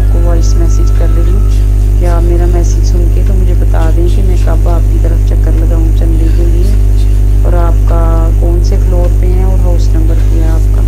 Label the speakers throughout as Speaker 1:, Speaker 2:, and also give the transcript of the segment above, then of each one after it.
Speaker 1: आपको voice message कर रही हूँ कि आप मेरा मैसेज सुन के तो मुझे बता दें कि मैं कब आपकी तरफ चक्कर लगाऊँ चलने के लिए, और आपका कौन से फ्लोर पे है और हाउस नंबर क्या है आपका।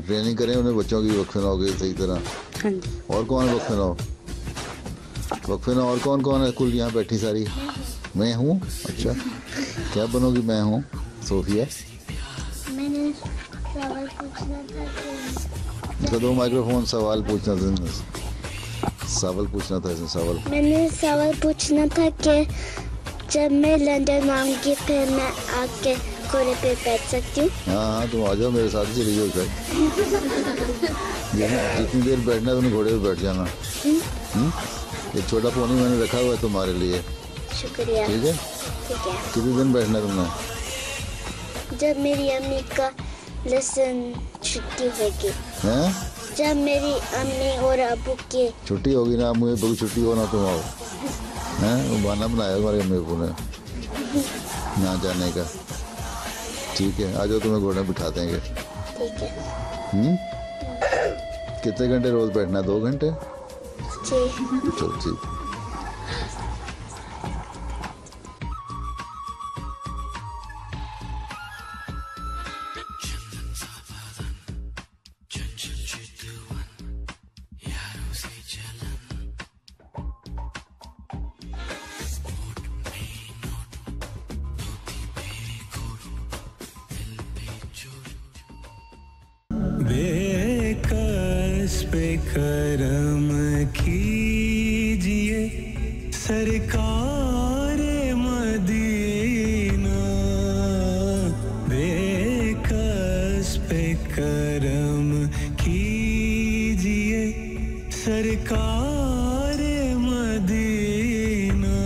Speaker 2: ट्रेनिंग करें उन्हें बच्चों की वक्फे ना हो गई सही तरह।
Speaker 1: हाँ जी।
Speaker 2: और कौन है वक्फे ना हो? वक्फे ना और कौन कौन है कुल यहाँ बैठी सारी? मैं हूँ। अच्छा क्या बनोगी? मैं हूँ सोफिया।
Speaker 3: मैंने सवाल पूछना था कि
Speaker 2: इसका दो माइक्रोफोन सवाल पूछना था। सवाल पूछना था इसमें सवाल।
Speaker 3: मैंने सवाल पूछना था कि जब मैं लंदन आऊंगी फिर मैं आपके घोड़े पे बैठ सकती हूँ?
Speaker 2: हाँ हाँ तुम आ जाओ मेरे साथ ही चली जाओ शायद। जितनी देर बैठना है तुम घोड़े पे बैठ जाना। एक छोटा पोनी मैंने रखा हुआ है तुम्हारे लिए।
Speaker 3: शुक्रिया।
Speaker 2: ठीक है।
Speaker 3: ठीक है।
Speaker 2: कितने दिन बैठना है तुमने?
Speaker 3: जब मेरी अम्मी का लेसन छुट्टी होगी।
Speaker 2: हैं?
Speaker 3: जब मेरी अम्मी और अबू की
Speaker 2: छुट्टी होगी ना, मुझे बड़ी छुट्टी हो ना तुम आओ। हैं? वो बहाना बनाया हमारे अम्मी अबू ने यहाँ जाने का। ठीक है आ जाओ तुम्हें घोड़े में बिठा देंगे।
Speaker 3: ठीक है।
Speaker 2: कितने घंटे रोज बैठना? 2 घंटे?
Speaker 3: जी।
Speaker 2: चलो ठीक।
Speaker 4: बेकस पे करम कीजिए सरकार मदीना, बेकस पे करम कीजिए सरकार मदीना,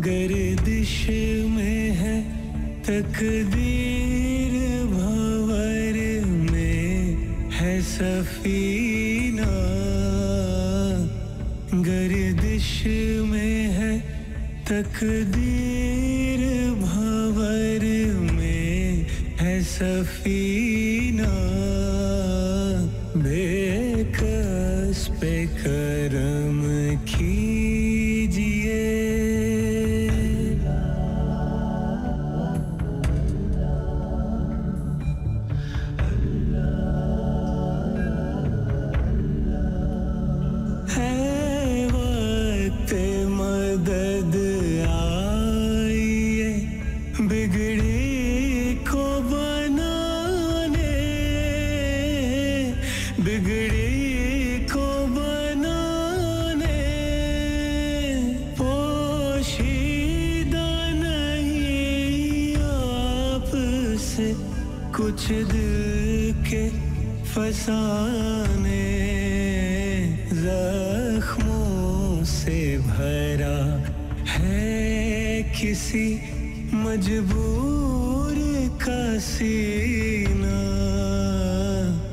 Speaker 4: गर्दिश में है तकदीर भंवर में है सफीना, गर्दिश में है तकदीर भंवर में है सफीना, बेकस पे करम कीजिए। मदद आइए बिगड़ी को बनाने, बिगड़ी को बनाने, पोशीदा नहीं आपसे कुछ दिल के फसाने, जख्मों से भरा है किसी मजबूर का सीना,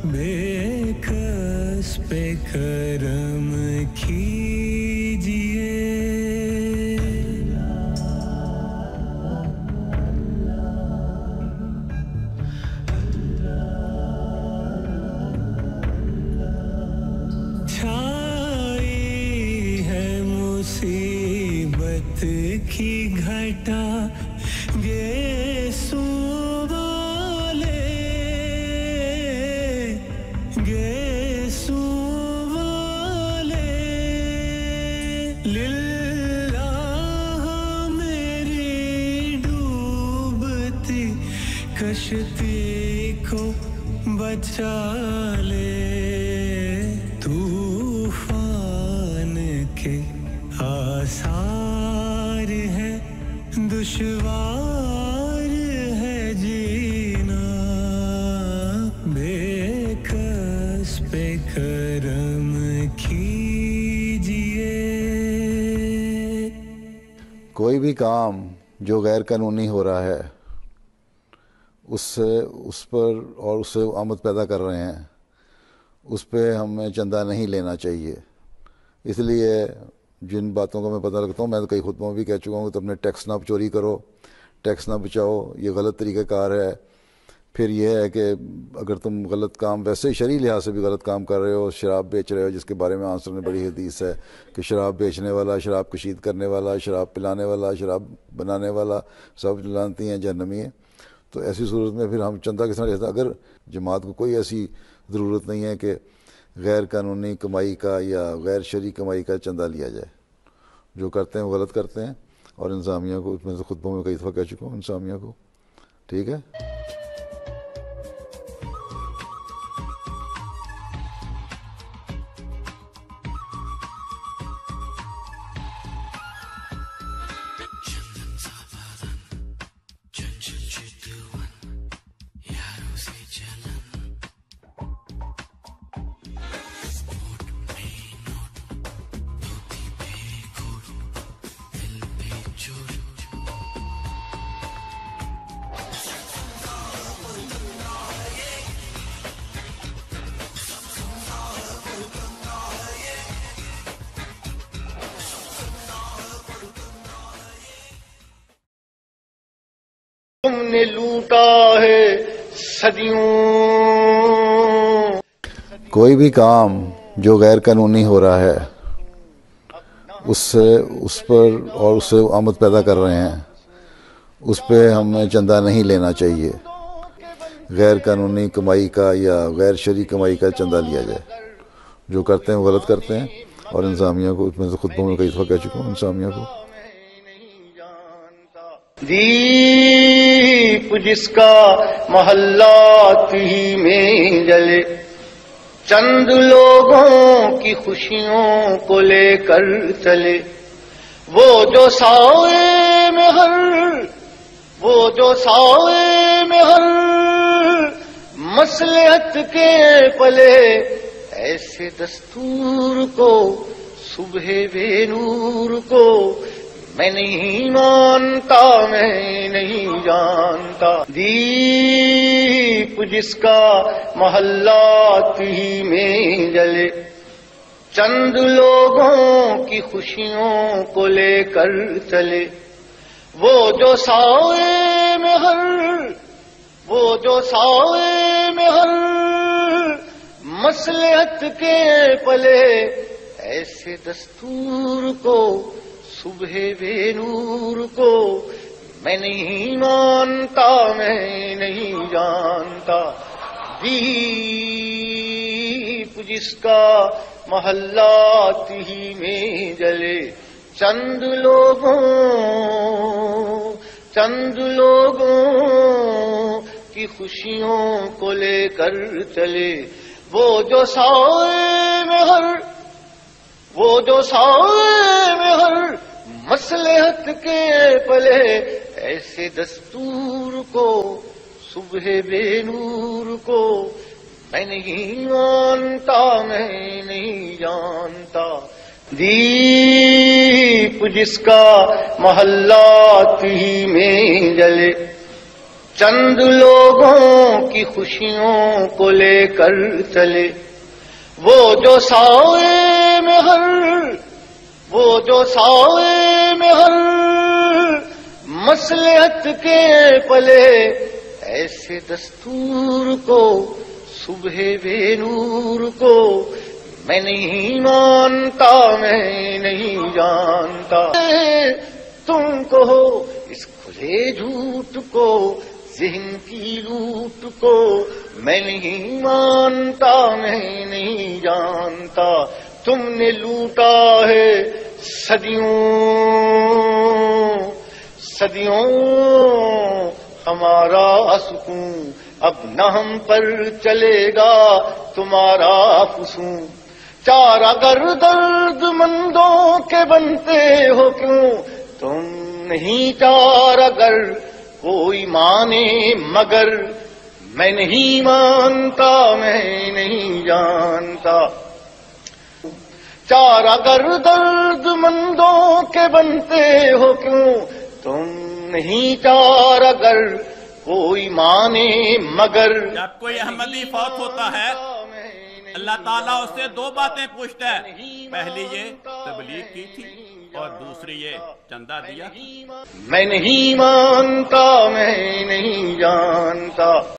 Speaker 4: बेकस पे करम कीजिए। गिटा गेसु वाले गेसु वाले लिल्लाह मेरी डूबती कश्ती को बचा ले तूफान के आसार है दुश्वार है जीना बेकस पे करम कीजिए।
Speaker 2: कोई भी काम जो गैर कानूनी हो रहा है उससे उस पर और उससे आमद पैदा कर रहे हैं उस पे हमें चंदा नहीं लेना चाहिए। इसलिए जिन बातों का मैं पता लगता हूँ, मैं तो कई खुतबों में भी कह चुका हूँ तो अपने टैक्स ना चोरी करो, टैक्स ना बचाओ, ये गलत तरीक़ाकार है। फिर ये है कि अगर तुम गलत काम वैसे ही शरई लिहाज से भी गलत काम कर रहे हो, शराब बेच रहे हो, जिसके बारे में आंसर में बड़ी हदीस है कि शराब बेचने वाला, शराब कशीद करने वाला, शराब पिलाने वाला, शराब बनाने वाला सब जानती हैं जहन्नमी है। तो ऐसी सूरत में फिर हम चंदा किस तरह लेते हैं? अगर जमात को कोई ऐसी ज़रूरत नहीं है कि गैर कानूनी कमाई का या गैर शरई कमाई का चंदा लिया जाए, जो करते हैं वो गलत करते हैं। और इंतज़ामिया को, मैं तो खुतबों में कई दफ़ा कह चुका हूँ इंतज़ामिया को, ठीक है।
Speaker 5: तुमने लूटा है सदियों।
Speaker 2: कोई भी काम जो गैर कानूनी हो रहा है उससे उस पर और उससे आमद पैदा कर रहे हैं उस पे हमें चंदा नहीं लेना चाहिए। गैर कानूनी कमाई का या गैर शरई कमाई का चंदा लिया जाए, जो करते हैं वो गलत करते हैं। और इंतज़ामिया को, मैं तो खुतबों में कई दफ़ा कह चुका हूँ इंतज़ामिया को,
Speaker 5: दीप जिसका महल्लात ही में जले, चंद लोगों की खुशियों को लेकर चले। वो जो साए में हर मसलहत के पले, ऐसे दस्तूर को सुबह बेनूर को मैं नहीं मानता, मैं नहीं जानता। दीप जिसका महल्लात ही में जले, चंद लोगों की खुशियों को लेकर चले। वो जो साए में हर मसलहत के पले, ऐसे दस्तूर को सुबह बेनूर को मैं नहीं मानता, मैं नहीं जानता। दीप जिसका महल्लात ही में जले, चंद लोगों की खुशियों को लेकर चले। वो जो साए में हर मसलहत के पले, ऐसे दस्तूर को सुबह बेनूर को मैं नहीं मानता, मैं नहीं जानता। दीप जिसका महल्लात ही में जले, चंद लोगों की खुशियों को लेकर चले। वो जो साए में हर मसलहत के पले, ऐसे दस्तूर को सुबह बेनूर को मैं नहीं मानता, मैं नहीं जानता। तुम कहो بھلے جھوٹ کو ذہن کی لوٹ کو میں نہیں مانتا، میں نہیں جانتا، تم نے لوٹا ہے صدیوں صدیوں ہمارا سکون، اب نہ ہم پر چلے گا تمہارا فسون۔ چار اگر درد مندوں کے بنتے ہو کیوں تم نہیں چار اگر کوئی مانے مگر میں نہیں مانتا، میں نہیں جانتا۔ چار اگر درد مندوں کے بنتے ہو کیوں تم نہیں چار اگر کوئی مانے مگر۔
Speaker 6: جب کوئی احمدی فوت ہوتا ہے اللہ تعالیٰ اس سے دو باتیں پوچھتا ہے، پہلی یہ تبلیغ کی تھی اور دوسری یہ چندہ دیا۔
Speaker 5: میں نہیں مانتا، میں نہیں جانتا۔